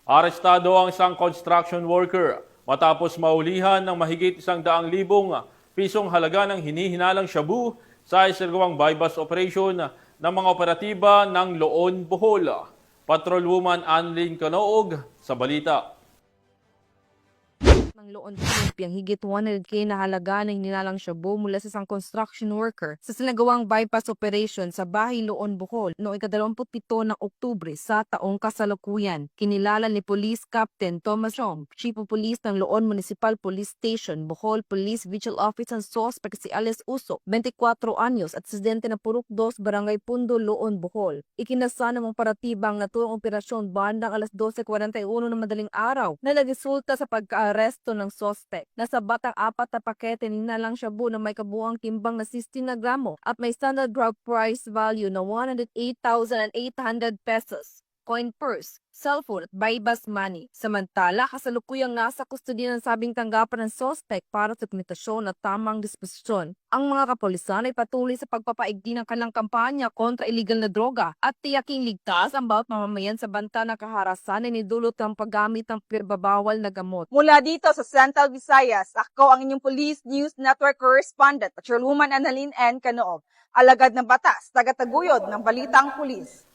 Arestado ang isang construction worker matapos maulihan ng mahigit 100,000 pisong halaga ng hinihinalang shabu sa isinagawang bypass operation ng mga operatiba ng Loon, Bohol. Patrolwoman Annalyn Canoog sa balita. Ng Loon Piyang higit 100K na halaga ng nilalang shabu mula sa isang construction worker sa sinagawang bypass operation sa Bahay Loon, Bohol noong ika-27 ng Oktubre sa taong kasalukuyan. Kinilala ni Police Captain Thomas Chong, Chief of Police ng Loon Municipal Police Station, Bohol Police Vigil Office ang suspect si Alice Usok, 24 anyos at residente ng Purok 2, Barangay Pundo, Loon, Bohol. Ikinasa ng operatibang naturang operasyon bandang alas 12:41 ng madaling araw na nagresulta sa pagka-aresto ng suspect. Nasa batang 4 na pakete ni nilalang shabu na may kabuuang timbang na 16 na gramo at may standard drug price value na 108,800 pesos. Coin purse, cellphone at bypass money. Samantala, kasalukuyang nasa kustodiya ng sabing tanggapan ng suspect para sa dokumentasyon at tamang disposisyon. Ang mga kapulisan ay patuloy sa pagpapaigting ng kanilang kampanya kontra illegal na droga at tiyaking ligtas ang bawat mamamayan sa banta na kaharasan na nidulot ng paggamit ng pinababawal na gamot. Mula dito sa Central Visayas, ako ang inyong Police News Network Correspondent, Patrolwoman Annalyn N. Canoog. Alagad ng batas, tagataguyod ng Balitang Pulis.